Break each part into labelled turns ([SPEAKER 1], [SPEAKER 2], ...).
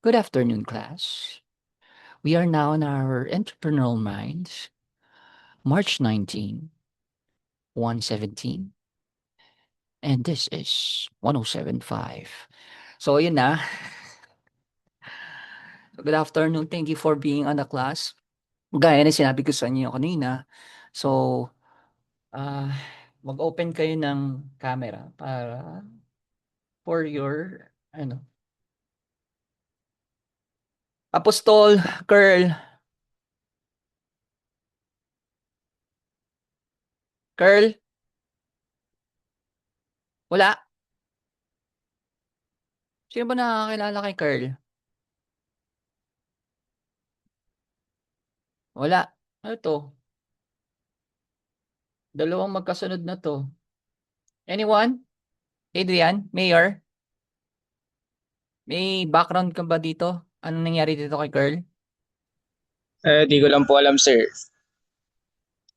[SPEAKER 1] Good afternoon, class. We are now in our entrepreneurial minds, March 19, 117, and this is 107.5. So, yun na. Good afternoon. Thank you for being on the class. Gaya na sinabi ko sa inyo kanina. So, ah mag-open kayo ng camera para for your, Apostol, Curl, Curl, wala. Sino ba nakakakilala kay Curl? Wala. Ano to? Dalawang magkasunod na to. Anyone? Adrian? Mayor? May background ka ba dito? Anong nangyari dito kay Curl?
[SPEAKER 2] Di ko lang po alam, sir.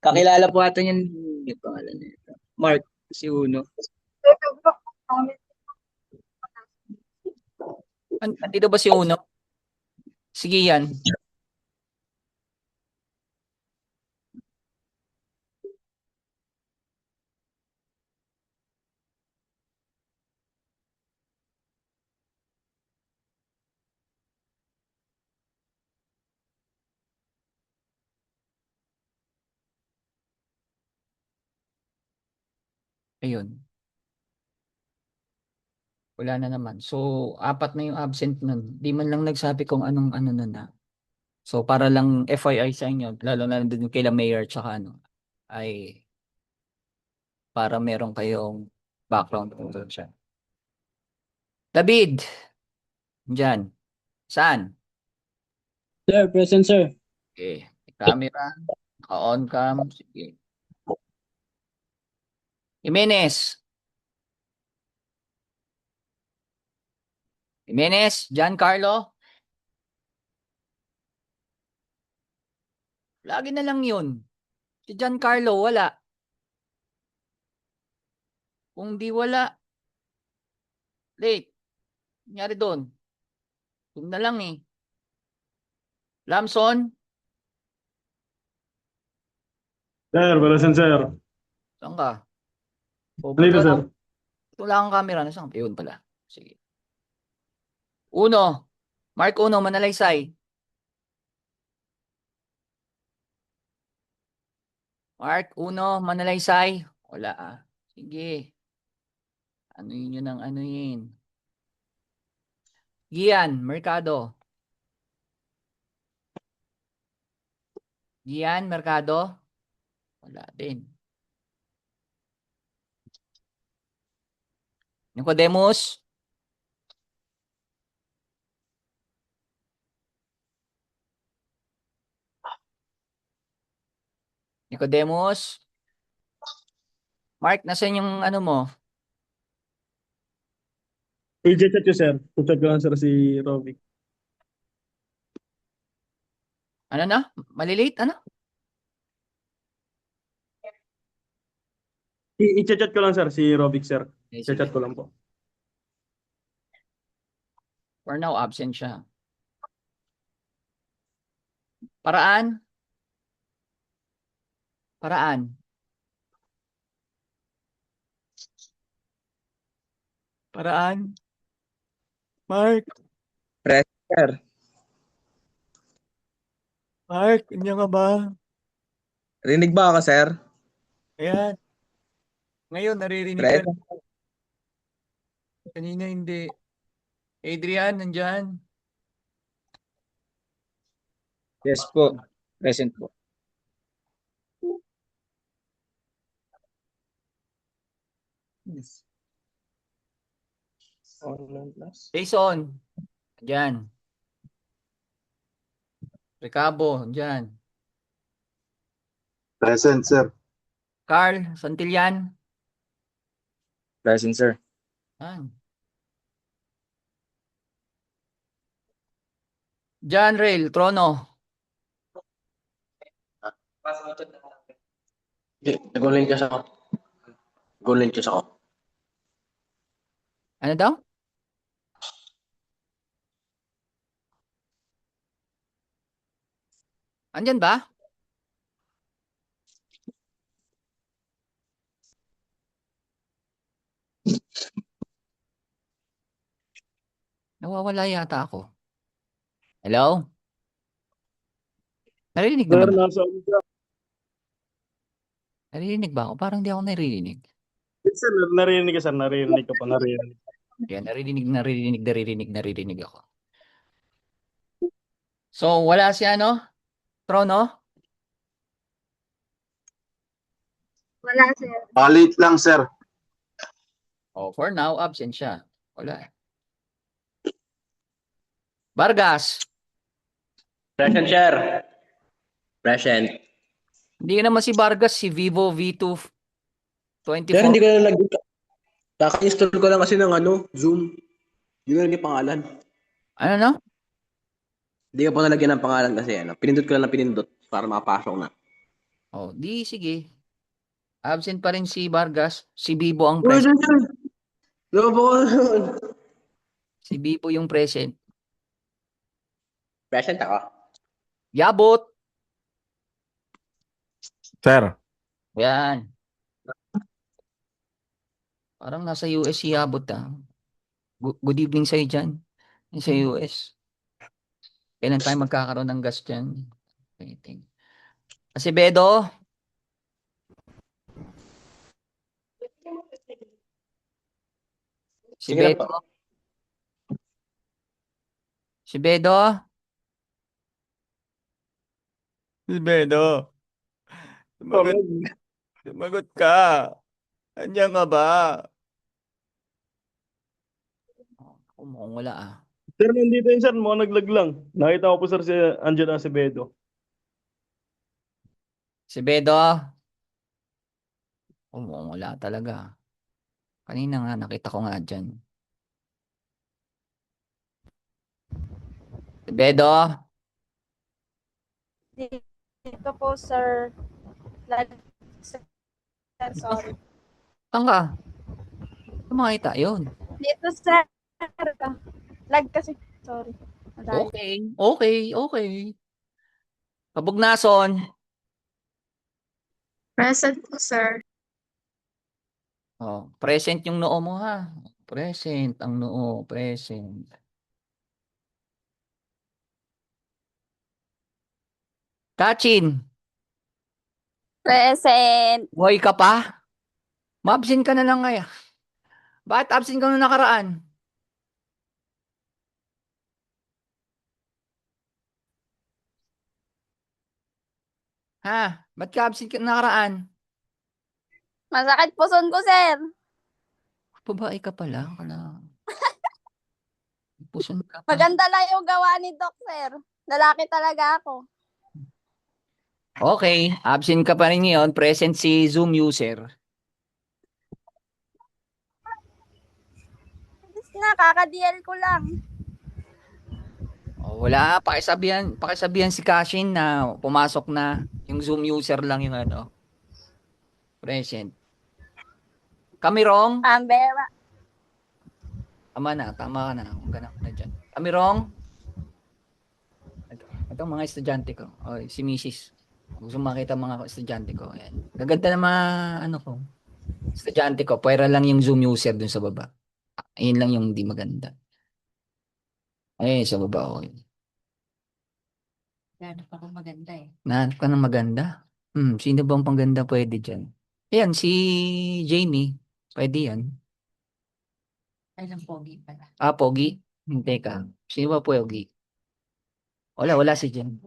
[SPEAKER 2] Kakilala po ata niyan, yung pangalan nito. Mark, si Uno.
[SPEAKER 1] Andito ba si Uno? Sige yan. Ayun. Wala na naman. So, apat na yung absent nun. Di man lang nagsabi kung anong ano na na. So, para lang FYI sa inyo, lalo na din kay Mayor tsaka ay para meron kayong background tungkol siya. David, dyan. Saan?
[SPEAKER 2] Sir, present, sir.
[SPEAKER 1] Okay. Camera. Naka-on cam. Sige. Jimenez. Jimenez. Giancarlo. Lagi na lang yun. Si Giancarlo, wala. Kung di wala, late. Nangyari doon. Yun na lang eh. Lamson.
[SPEAKER 3] Sir, present sir.
[SPEAKER 1] Saan ka? O, ba't
[SPEAKER 3] Dito sir.
[SPEAKER 1] wala kang camera? Nasaan? Ayun pala. Sige. Uno. Mark Uno, Manalaysay. Mark Uno, Manalaysay. Wala ah. Sige. Ano yun ang ano yun? Gian, Mercado. Gian, Mercado. Wala din. Nicodemus. Nicodemus. Mark, nasan yung ano mo?
[SPEAKER 3] I-chat ko sir. Chat ko lang sir si Rovic.
[SPEAKER 1] Ano na? Malilate? Ano?
[SPEAKER 3] I-chat ko lang sir si Rovic sir.
[SPEAKER 1] Okay,
[SPEAKER 3] Chat
[SPEAKER 1] sige.
[SPEAKER 3] ko lang po.
[SPEAKER 1] For now, absent siya. Paraan? Paraan? Paraan? Mark?
[SPEAKER 2] Present, sir.
[SPEAKER 1] Mark, hindi nga ba?
[SPEAKER 2] Rinig ba ako, sir?
[SPEAKER 1] Ayan. Ngayon, naririnig ka.
[SPEAKER 2] Present.
[SPEAKER 1] Kanina hindi. Adrian, nandyan.
[SPEAKER 2] Yes po. Present po. Yes. Online class.
[SPEAKER 1] Jason, nandyan. Recabo, nandyan.
[SPEAKER 4] Present, sir.
[SPEAKER 1] Carl, Santillan.
[SPEAKER 2] Present, sir.
[SPEAKER 1] Yan. John Rail, Trono.
[SPEAKER 5] Nag-online kasi ako. Nag-online kasi ako.
[SPEAKER 1] Ano daw? Andyan ba? Nawawala yata ako. Hello? Naririnig
[SPEAKER 3] Sir,
[SPEAKER 1] naman ako.
[SPEAKER 3] nasa ano siya?
[SPEAKER 1] Naririnig ba ako? Parang di ako naririnig.
[SPEAKER 3] Yes, sir, narinig ka, sir. Narinig ka pa, narinig.
[SPEAKER 1] Yan, naririnig ako. So, wala si ano? Trono?
[SPEAKER 4] Wala, sir.
[SPEAKER 5] Late lang, sir.
[SPEAKER 1] Oh, for now, absent siya. Wala. Vargas,
[SPEAKER 5] Present, sir. Present.
[SPEAKER 1] hindi naman si Vargas, si Vivo V2
[SPEAKER 5] Sir,
[SPEAKER 1] 24.
[SPEAKER 5] hindi ko na kaka-install ko lang kasi ng Zoom. Hindi ko nalagyan pangalan.
[SPEAKER 1] Ano no?
[SPEAKER 5] Hindi ko pa nalagyan ng pangalan kasi pinindot ko lang na pinindot para makapasok na.
[SPEAKER 1] Oh, di sige. Absent pa rin si Vargas. Si Vivo ang
[SPEAKER 5] Uy,
[SPEAKER 1] present.
[SPEAKER 5] sir! Lobo ko nun.
[SPEAKER 1] Si Vivo yung present.
[SPEAKER 5] Present ako.
[SPEAKER 1] Yabot.
[SPEAKER 3] Sir.
[SPEAKER 1] Yan. Parang nasa US si Yabot ah. Good evening sa'yo dyan. Sa US. Kailan tayo magkakaroon ng gas dyan? Waiting. Bedo. Si
[SPEAKER 5] Sige lang
[SPEAKER 1] Bedo.
[SPEAKER 5] po.
[SPEAKER 1] Si Bedo. Si Bedo. Sumagot, sumagot ka. Andiyan nga ba? Mukhang wala ah.
[SPEAKER 3] Sir, nandito yun, sir. Mukhang naglag lang. Nakita ko po, sir, si Angela Acevedo.
[SPEAKER 1] Si Bedo. Mukhang wala talaga. Kanina nga, nakita ko nga dyan. Si Bedo.
[SPEAKER 4] Dito po, sir. Sir, sorry.
[SPEAKER 1] Saan ka? Saan makita yun?
[SPEAKER 4] Dito, sir. Lag kasi. Sorry. Madali.
[SPEAKER 1] Okay. Kabugnason.
[SPEAKER 4] Present po, sir.
[SPEAKER 1] Oh, present yung noo mo ha. Present ang noo, present. Kachin,
[SPEAKER 4] Present.
[SPEAKER 1] buhay ka pa? Ma-absent ka na lang kaya. Bakit absent ka nung nakaraan? Ha? Ba't ka absent ka nung nakaraan?
[SPEAKER 4] Masakit puson ko, sir.
[SPEAKER 1] Babae ka pala. Puson ka pa.
[SPEAKER 4] Maganda lang yung gawa ni Doc, sir. Lalaki talaga ako.
[SPEAKER 1] Okay, absent ka pa rin ngayon. Present si Zoom user.
[SPEAKER 4] Kaka-DL ko lang.
[SPEAKER 1] Oh, wala, pakisabihan si Kashin na pumasok na. Yung Zoom user lang yung present. Kami wrong?
[SPEAKER 4] Ambera.
[SPEAKER 1] Tama ka na. Huwag ka na dyan. Kami wrong? Ito mga estudyante ko. O, si Mrs. Gusto makita mga estudyante ko. Ayan. Gaganda na mga ko. Estudyante ko. Pwera lang yung Zoom user dun sa baba. Ayun lang yung hindi maganda. Ayun, sa baba ko.
[SPEAKER 6] Hanap ako maganda eh.
[SPEAKER 1] Nahanap ka ng maganda? Sino bang pangganda pwede dyan? Ayan, si Jamie. Pwede yan.
[SPEAKER 6] Ay, lang pogi pala.
[SPEAKER 1] Pogi. Teka. Sino ba pogi? Wala si Jen.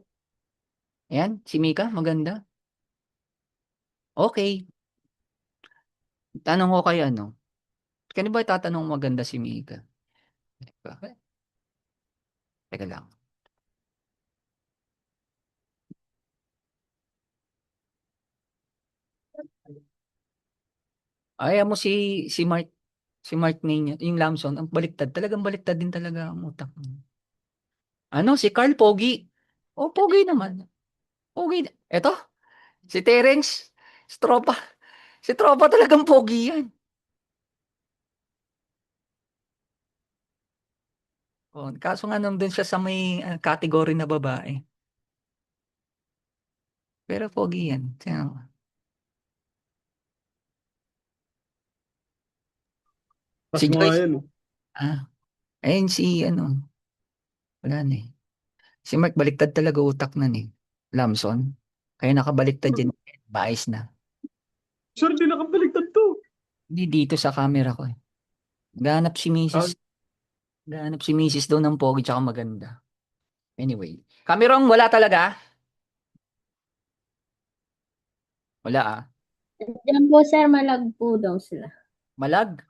[SPEAKER 1] Ayan, si Mika, maganda. Okay. Tanong ko kay Kani ba tatanong maganda si Mika? Teka lang. Ayaw mo si Mark niya, yung Lamson, ang baliktad. Talagang baliktad din talaga ang utak mo. Si Carl Pogi. Pogi naman. Pogi. Eto, si Terence, si Tropa. Si Tropa talagang pogi yan. Kaso nga nandun siya sa may category na babae. Pero pogi yan. Tingnan mo.
[SPEAKER 3] Pas
[SPEAKER 1] Si
[SPEAKER 3] mo nga
[SPEAKER 1] Joyce.
[SPEAKER 3] yan.
[SPEAKER 1] Ayun si ano. Wala na eh. Si Mark baliktad talaga utak na eh. Lamson. Kaya nakabaliktad yan. Baes na.
[SPEAKER 3] Sure, di nakabaligtad to.
[SPEAKER 1] Hindi dito sa camera ko eh. Ganap si
[SPEAKER 3] Ah,
[SPEAKER 1] Mrs. Ganap si Mrs. daw ng pogi tsaka maganda. Anyway. Cameron, wala talaga? Wala ah.
[SPEAKER 7] Diyan po sir, malagpo daw sila.
[SPEAKER 1] Malag.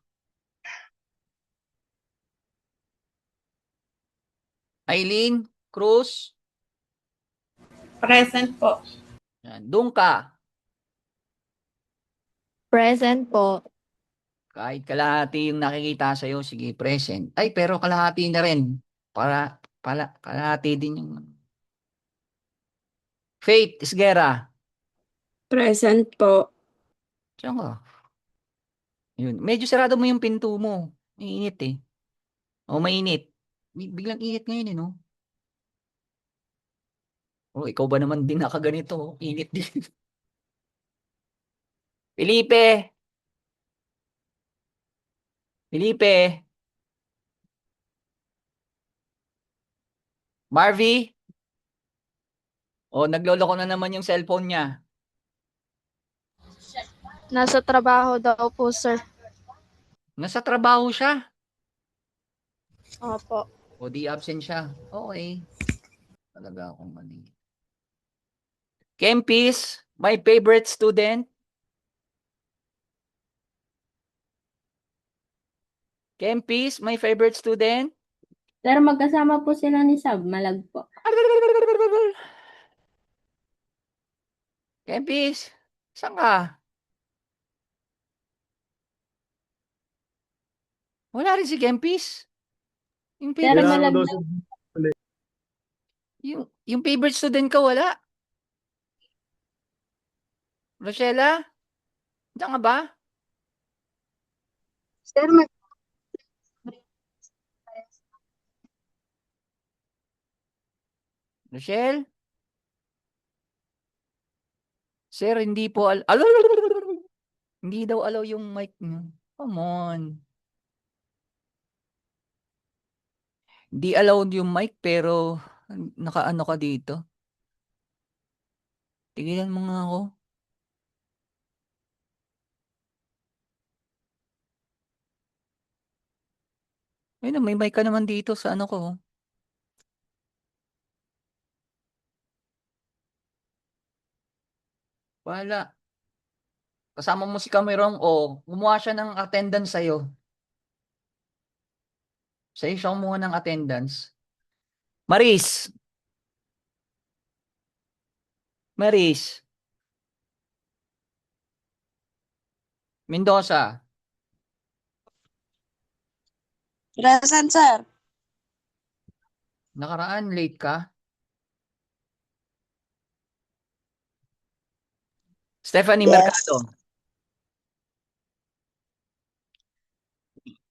[SPEAKER 1] Eileen, Cruz.
[SPEAKER 8] Present po.
[SPEAKER 1] Yan. Doon ka.
[SPEAKER 4] Present po.
[SPEAKER 1] Kahit kalahati yung nakikita sa'yo, sige, present. Ay, pero kalahati na rin. Kalahati din yung... Faith Isgera.
[SPEAKER 8] Present po.
[SPEAKER 1] Diyan ka. Yun. Medyo sarado mo yung pinto mo. Mainit eh. O, mainit. Biglang init ngayon eh, no? O, ikaw ba naman din nakaganito? Init din. Felipe! Felipe! Marvy? O, nagloloko na naman yung cellphone niya.
[SPEAKER 4] Nasa trabaho daw po, sir.
[SPEAKER 1] Nasa trabaho siya.
[SPEAKER 4] Opo.
[SPEAKER 1] O, di absent siya. Okay. Talaga akong mali. Kempis, my favorite student. Kempis, my favorite student.
[SPEAKER 7] Sir, magkasama po sila ni Sab, malagpo.
[SPEAKER 1] Kempis, saan ka? Wala rin si Kempis. Yung
[SPEAKER 7] Sir,
[SPEAKER 1] favorite,
[SPEAKER 3] kailangan daw
[SPEAKER 7] malagpo.
[SPEAKER 3] si...
[SPEAKER 1] yung favorite student ka wala. Rochella, diyan ka ba?
[SPEAKER 4] Sir,
[SPEAKER 1] Rochelle? Sir, hindi po hindi daw allow yung mic niyo. Come on. Hindi allowed yung mic pero nakaano ka dito. Tigilan mo nga ako. Ayun, may mic ka naman dito sa ano ko. Wala. Kasama mo si Cameron o gumawa siya ng attendance sa'yo. Sa'yo siya kumuha ng attendance. Maris. Maris. Mendoza.
[SPEAKER 4] Present, sir.
[SPEAKER 1] Nakaraan, late ka. Stephanie Mercado.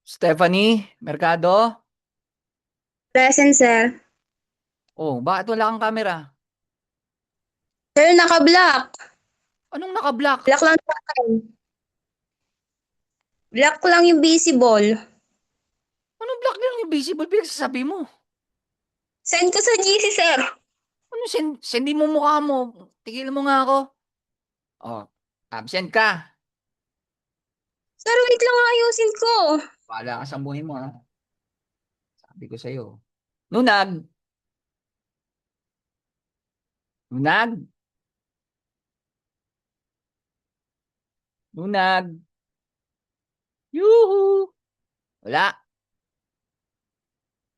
[SPEAKER 1] Stephanie Mercado.
[SPEAKER 8] Present, sir.
[SPEAKER 1] Oh, bakit wala kang camera?
[SPEAKER 8] Sir, naka-block.
[SPEAKER 1] Anong naka-block?
[SPEAKER 8] Block lang sa akin. Block lang yung visible.
[SPEAKER 1] Anong block lang yung visible? Pinagsasabi mo.
[SPEAKER 8] Send ko sa GC, sir.
[SPEAKER 1] Ano sendi mo mukha mo? Tigil mo nga ako. Oh, absent ka.
[SPEAKER 8] Sir, wait lang ayusin ko.
[SPEAKER 1] Wala ka sa buhay mo ha. Sabi ko sa'yo. Nunag. Nunag. Nunag. Yuhu. Wala.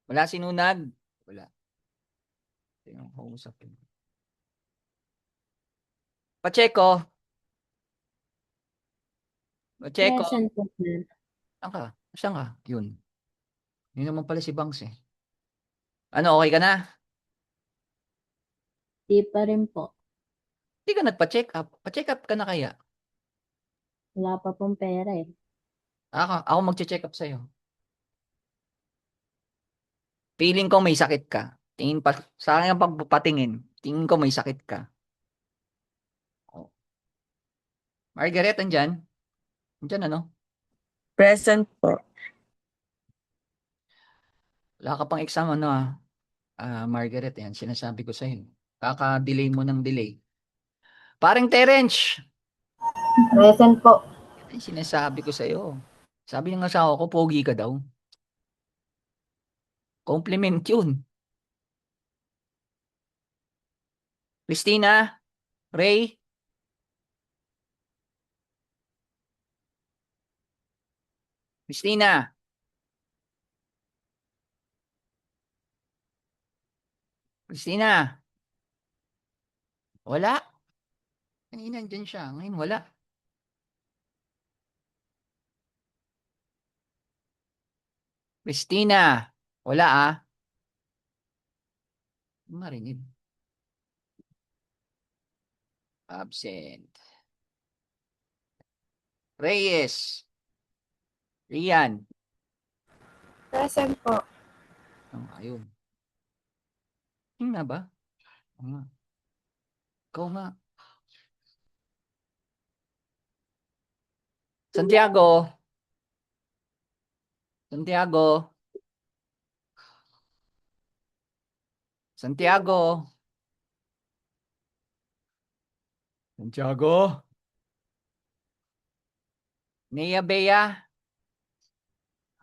[SPEAKER 1] Wala si Nunag. Wala. Tingnan ko usapin. Pacheco. Pacheco.
[SPEAKER 7] Present po, sir.
[SPEAKER 1] Saan ka? Saan ka? Yun. Yun naman pala si Bangs eh. Ano, okay ka na?
[SPEAKER 7] Di pa rin po.
[SPEAKER 1] Hindi ka nagpa-check up. Pa-check up ka na kaya?
[SPEAKER 7] Wala pa pong pera eh.
[SPEAKER 1] Ako magche-check up sa'yo. Feeling ko may sakit ka. Tingin pa, sa akin ang pagpapatingin, tingin ko may sakit ka. Margaret, andyan? Andyan ano?
[SPEAKER 8] Present po.
[SPEAKER 1] Wala ka pang exam ano Margaret, yan, sinasabi ko sa'yo. Kaka-delay mo ng delay. Paring Terence,
[SPEAKER 7] Present po.
[SPEAKER 1] yan ang sinasabi ko sa'yo. Sabi ng asawa ko, pogi ka daw. Compliment yun. Christina, Ray, Christina, Christina, wala. Kanina andyan siya, ngayon wala. Christina, wala Marinig. Absent. Reyes, Rian.
[SPEAKER 8] Present po.
[SPEAKER 1] Ayun. Yung nga ba? Oo nga. Ikaw nga. Santiago. Santiago. Santiago. Santiago. Nea Bea.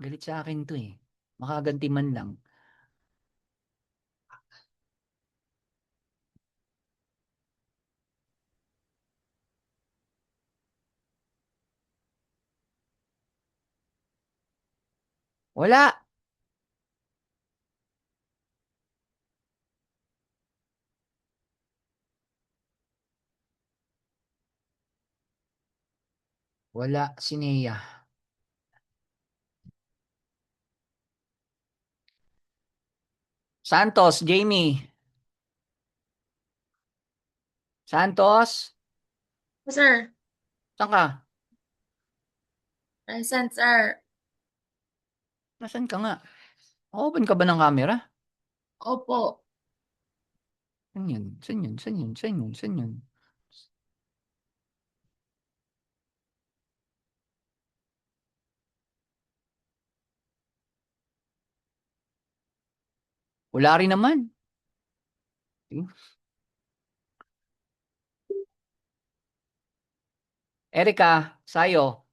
[SPEAKER 1] Galit sa akin to eh. Makaganti man lang. Wala. Wala si Nea. Santos, Jamie. Santos,
[SPEAKER 8] Sir.
[SPEAKER 1] saan ka?
[SPEAKER 8] Present, sir.
[SPEAKER 1] Nasaan ka nga? Open ka ba ng camera?
[SPEAKER 8] Opo.
[SPEAKER 1] Saan yun? Saan yun? Saan yun? Saan yun? Saan yun? Wala rin naman. Erika, Sayo.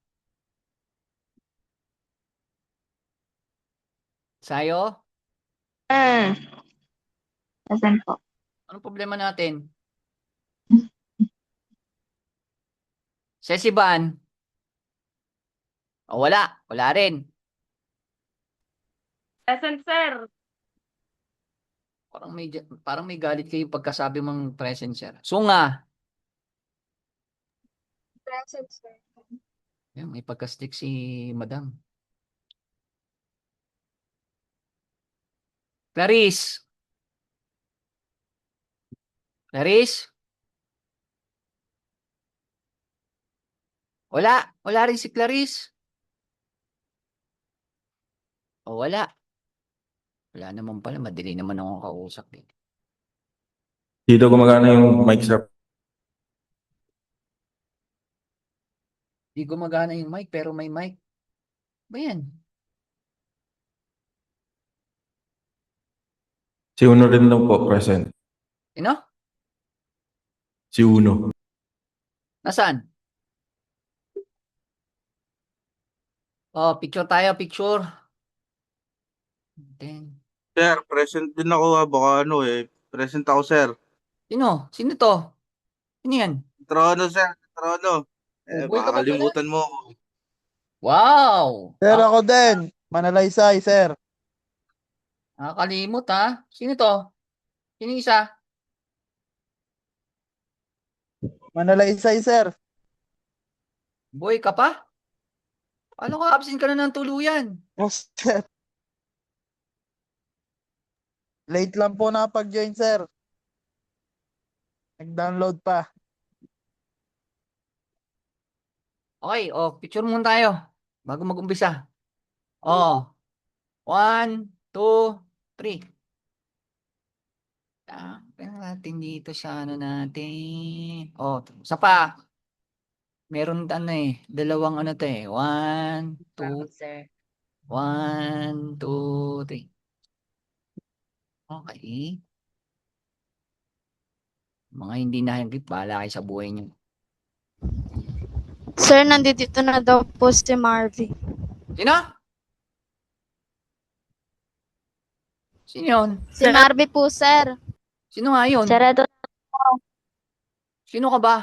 [SPEAKER 1] Sayo,
[SPEAKER 7] Present po.
[SPEAKER 1] anong problema natin? Sesiban. O wala. Wala rin.
[SPEAKER 8] Present, sir.
[SPEAKER 1] Parang may galit kayo pagkasabi mong present, sir. Sunga.
[SPEAKER 8] Present, sir.
[SPEAKER 1] Yan, may pagka-stick si Madam. Clarice. Clarice? Wala. Wala rin si Clarice. O wala. Wala naman pala. Madali naman akong kausap eh.
[SPEAKER 9] Dito gumagana yung mic sir.
[SPEAKER 1] Di gumagana yung mic pero may mic. Ba yan?
[SPEAKER 9] Si Uno rin daw po present.
[SPEAKER 1] Sino?
[SPEAKER 9] Si Uno.
[SPEAKER 1] Nasaan? Oh, picture tayo, picture. Then,
[SPEAKER 10] Sir, present din ako baka present ako sir.
[SPEAKER 1] sino? Sino to? Sino yan?
[SPEAKER 10] Trono sir, Trono.
[SPEAKER 1] Buhay ka pa pala?
[SPEAKER 10] Makakalimutan mo ako.
[SPEAKER 1] Wow!
[SPEAKER 11] Sir, ako din. Manalaysay, sir.
[SPEAKER 1] Nakakalimot Sino to? Sino yung isa?
[SPEAKER 11] Manalaysay, sir.
[SPEAKER 1] Buhay ka pa? Ano ka absent ka na ng tuluyan?
[SPEAKER 11] Yes, sir. Late lang po nakapag-join, sir. Nag-download pa.
[SPEAKER 1] Okay, picture muna tayo bago mag-umpisa. 1, 2, 3. Tingnan natin dito sa ano natin. Isa pa. Meron ano dalawang ano to One, two,
[SPEAKER 6] Sir.
[SPEAKER 1] 1, 2, 3. Okay. Mga hindi nahigit, bahala kayo sa buhay niyo.
[SPEAKER 4] Sir, nandito na daw po si Marvy.
[SPEAKER 1] Sino? Sino yun?
[SPEAKER 4] Si Marvy po, sir.
[SPEAKER 1] Sino nga yun?
[SPEAKER 4] Sir, eto.
[SPEAKER 1] Sino ka ba?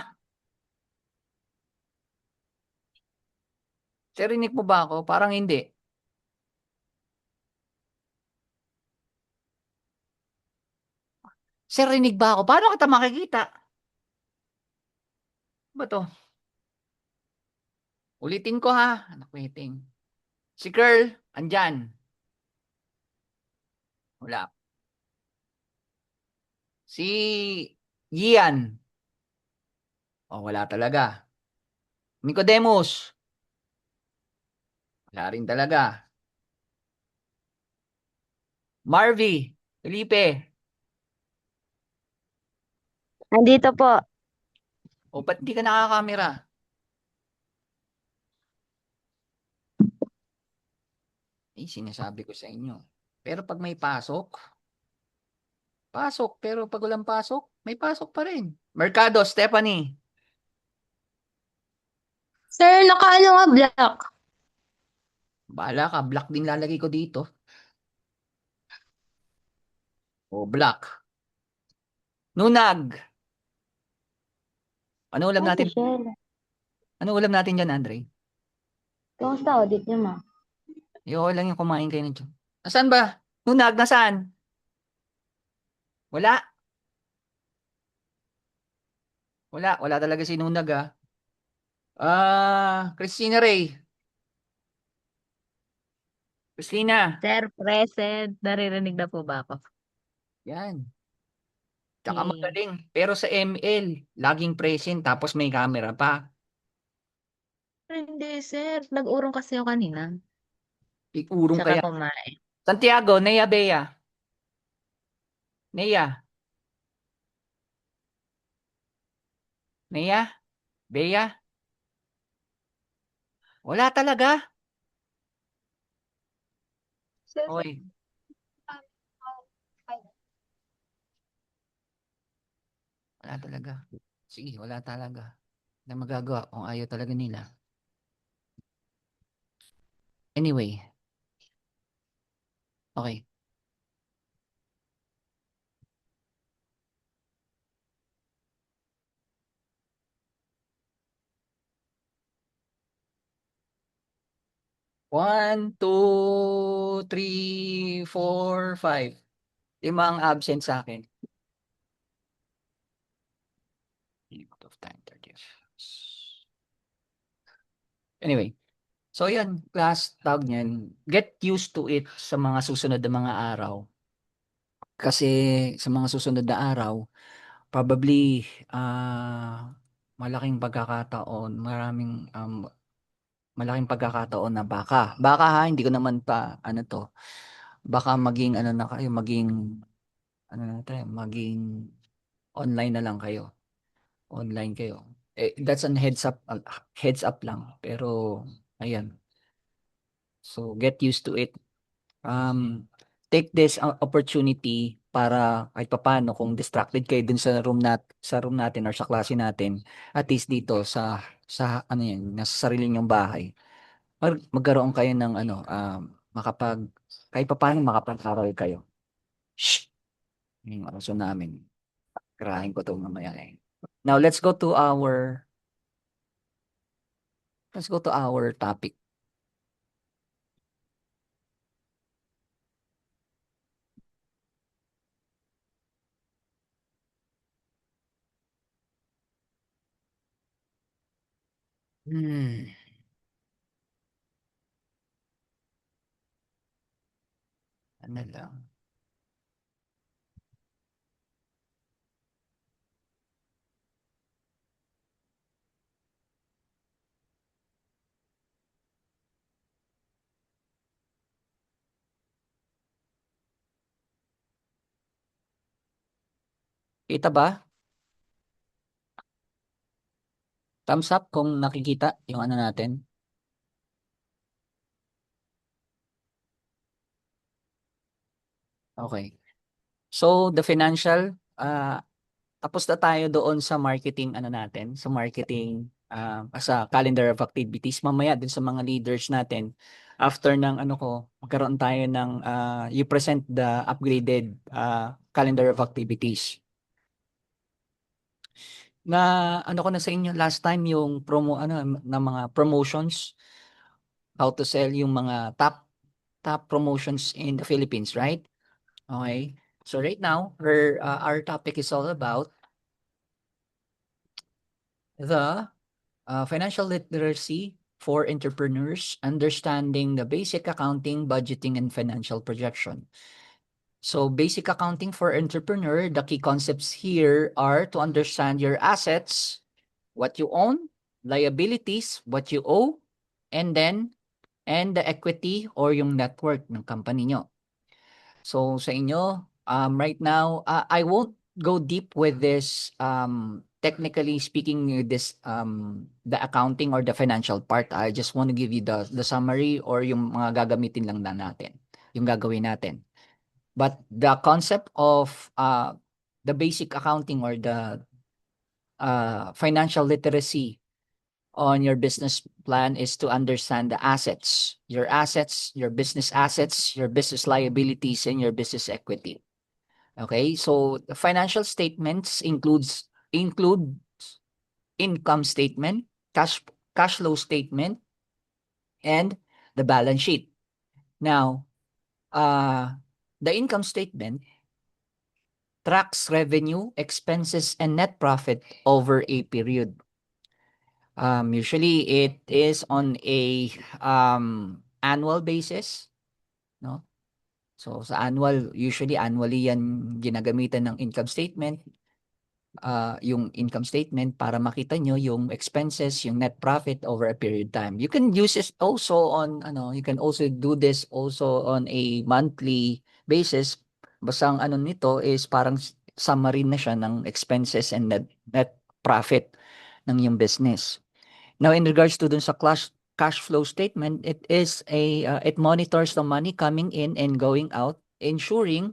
[SPEAKER 1] Sirinig mo ba ako? Parang hindi. Sirinig ba ako? Paano kita makikita? Ba to? Ulitin ko ha. Anak waiting. Si Curl, andyan. Wala. Si Ian. Oh, wala talaga. Nicodemus. Wala rin talaga. Marvy. Felipe.
[SPEAKER 4] Nandito po.
[SPEAKER 1] O, ba't di ka nakakamera? Eh, sinasabi ko sa inyo. Pero pag may pasok, pasok. Pero pag walang pasok, may pasok pa rin. Mercado, Stephanie.
[SPEAKER 8] Sir, nakaano nga black.
[SPEAKER 1] Bahala ka, black din lalagay ko dito. O, black. Nunag. Ano ulam natin? Ano ulam natin dyan, Andre?
[SPEAKER 7] Kamusta audit niyo, ma?
[SPEAKER 1] Okay lang yung kumain kayo na dyan. Nasaan ba? Nunag, nasaan? Wala. Wala talaga si Nunag Christina Ray. Christina.
[SPEAKER 6] Sir, present. Naririnig na po ba ako?
[SPEAKER 1] Yan. Tsaka
[SPEAKER 6] Okay.
[SPEAKER 1] magaling. Pero sa ML, laging present tapos may camera pa.
[SPEAKER 6] Hindi, sir. Nag-urong kasi ako kanina.
[SPEAKER 1] Urong
[SPEAKER 6] Tsaka
[SPEAKER 1] kaya.
[SPEAKER 6] kumain.
[SPEAKER 1] Santiago, Nea Bea. Nea. Nea? Bea? Wala talaga. Oy. Wala talaga. Sige, wala talaga. Na magagawa kung ayaw talaga nila. Anyway. Okay. One, two, three, four, five. 5 ang absent sa akin. Out of time, 30. Anyway. So yan, class, tawag niyan. Get used to it sa mga susunod na mga araw. Kasi sa mga susunod na araw, probably malaking pagkakataon, malaking pagkakataon na baka hindi ko naman pa ano to. Baka maging ano na kayo, maging online na lang kayo. Online kayo. That's an heads up lang. Pero ayan. So get used to it. Take this opportunity para kahit papaano kung distracted kayo dun sa room natin or sa klase natin, at least dito sa ano yan, nasa sarili niyong bahay, magkaroon kayo ng ano, kahit papaano makapag-aral kayo. Shh! Yung aso namin. Karahin ko to mamaya Now let's go to our topic. Ano lang. Kita ba? Thumbs up kung nakikita yung ano natin. Okay. So, the financial, tapos na tayo doon sa marketing ano natin, sa marketing sa calendar of activities. Mamaya din sa mga leaders natin, after ng ano ko, magkaroon tayo ng you present the upgraded calendar of activities. Na ano ko na sa inyo last time yung promo na mga promotions, how to sell yung mga top promotions in the Philippines, right? Okay. So right now, our topic is all about the financial literacy for entrepreneurs, understanding the basic accounting, budgeting, and financial projection. So basic accounting for entrepreneur, the key concepts here are to understand your assets, what you own, liabilities, what you owe, and the equity or yung net worth ng company nyo. So sa inyo, right now, I won't go deep with this technically speaking this the accounting or the financial part. I just want to give you the summary or yung mga gagamitin lang na natin, yung gagawin natin. But the concept of the basic accounting or the financial literacy on your business plan is to understand the assets, your business assets, your business liabilities, and your business equity. Okay, so the financial statements include income statement, cash flow statement, and the balance sheet. Now, the income statement tracks revenue, expenses, and net profit over a period. Usually it is on a annual basis, no? So sa usually annually yan ginagamitan ng income statement. Yung income statement para makita nyo yung expenses, yung net profit over a period time. You can use it also on you can also do this also on a monthly basis. Basta ang nito is parang summary na siya ng expenses and net profit ng yung business. Now in regards to dun sa cash flow statement, it is it monitors the money coming in and going out, ensuring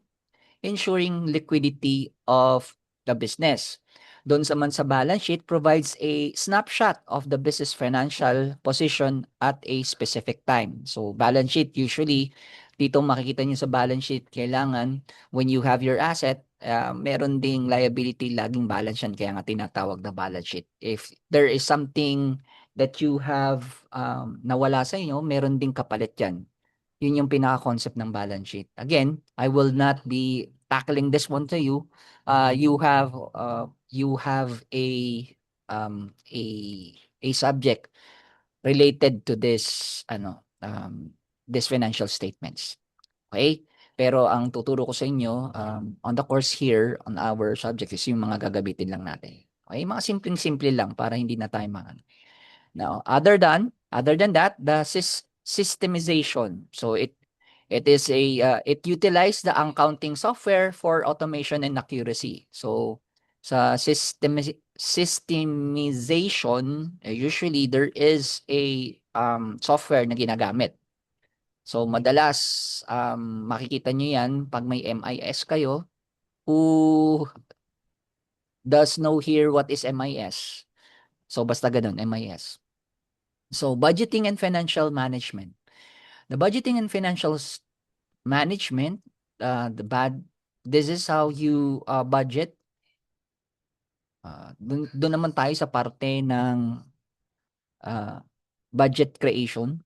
[SPEAKER 1] liquidity of the business. Doon sa balance sheet provides a snapshot of the business financial position at a specific time. So balance sheet usually dito makikita niyo sa balance sheet kailangan when you have your asset meron ding liability, laging balance yan kaya nga tinatawag na balance sheet. If there is something that you have nawala sa inyo, meron ding kapalit yan. Yun yung pinaka-concept ng balance sheet. Again, I will not be tackling this one to you. You have a subject related to this this financial statements. Okay? Pero ang tuturo ko sa inyo on the course here on our subject is yung mga gagamitin lang natin. Okay? Mga simpleng-simple lang para hindi na tayo Now, other than that, the systemization. So it is it utilize the accounting software for automation and accuracy. So sa systemization, usually there is a software na ginagamit. So madalas makikita nyo yan pag may MIS kayo. Who does know here what is MIS? So basta ganun, MIS. So budgeting and financial management. The budgeting and financial management, this is how you budget. Doon naman tayo sa parte ng budget creation.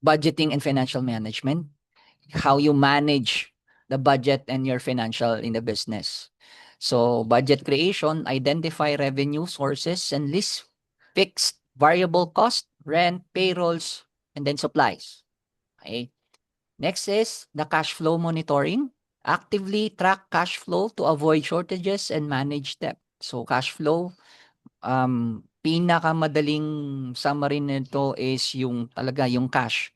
[SPEAKER 1] Budgeting and financial management. How you manage the budget and your financial in the business. So budget creation, identify revenue sources and list fixed variable cost, rent, payrolls, and then supplies. Okay. Next is the cash flow monitoring. Actively track cash flow to avoid shortages and manage debt. So cash flow, pinakamadaling summary nito is yung talaga yung cash.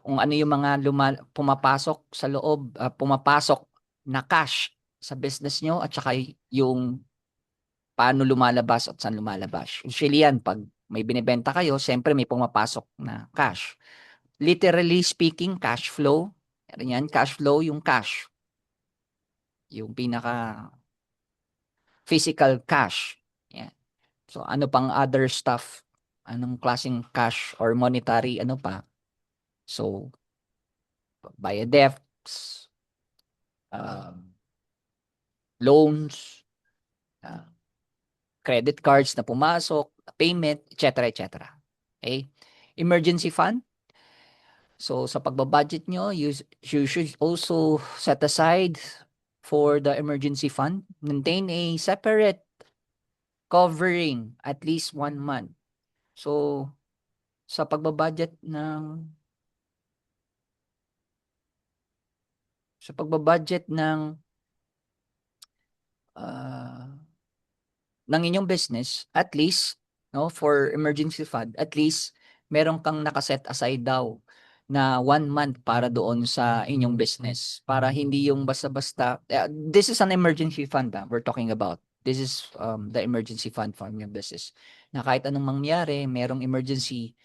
[SPEAKER 1] Kung ano yung mga pumapasok sa loob, pumapasok na cash sa business nyo at saka yung paano lumalabas at saan lumalabas. Usually yan, pag may binibenta kayo, siyempre may pumapasok na cash. Literally speaking, cash flow. Yan, cash flow, yung cash. Yung pinaka physical cash. Yan. So ano pang other stuff? Anong klaseng cash or monetary ano pa? So via debts, loans, credit cards na pumasok, payment, etc. etc. Okay? Emergency fund. So sa pagbabudget nyo, you should also set aside for the emergency fund. Maintain a separate covering at least 1 month. So sa pagbabudget ng ng inyong business, at least no, for emergency fund, at least meron kang nakaset aside daw na 1 month para doon sa inyong business, para hindi yung basta-basta. This is an emergency fund we're talking about. This is the emergency fund for your business, na kahit anong mangyari, merong emergency,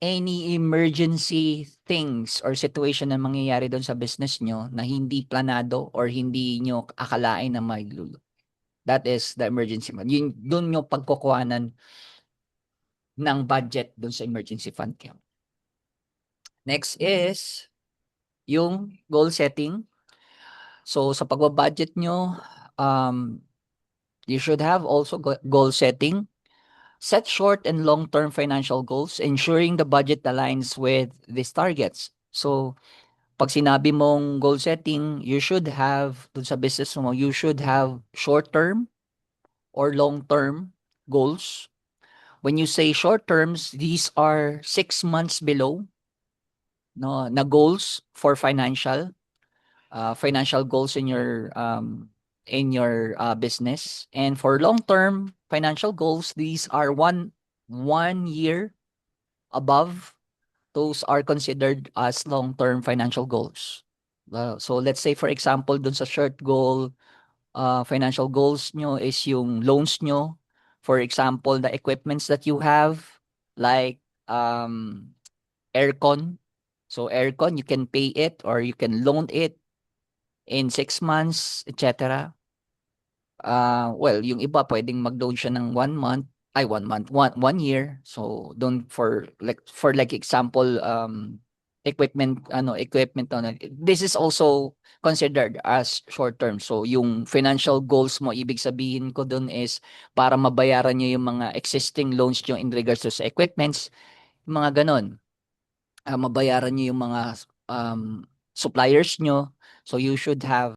[SPEAKER 1] any emergency things or situation na mangyayari doon sa business nyo na hindi planado or hindi nyo akalain na magluluto. That is the emergency fund. Yun, doon nyo pagkukuhanan ng budget doon sa emergency fund. Next is yung goal setting. So sa pagbabudget nyo, you should have also goal setting. Set short and long-term financial goals, ensuring the budget aligns with these targets. So pag sinabi mong goal setting, you should have, dun sa business mo, you should have short-term or long-term goals. When you say short terms, these are 6 months below no, na goals for financial goals in your business. And for long-term financial goals, these are one year above. Those are considered as long-term financial goals. So let's say for example, dun sa short goal, financial goals nyo is yung loans nyo. For example, the equipments that you have, like aircon. So aircon, you can pay it or you can loan it in 6 months, etc. Well, yung iba pwedeng mag-loan siya ng 1 month, 1 year. So don't for like example, equipment, this is also considered as short term. So yung financial goals mo, ibig sabihin ko dun is para mabayaran nyo yung mga existing loans nyo in regards to sa equipments, mga ganon. Mabayaran nyo yung mga suppliers nyo. So you should have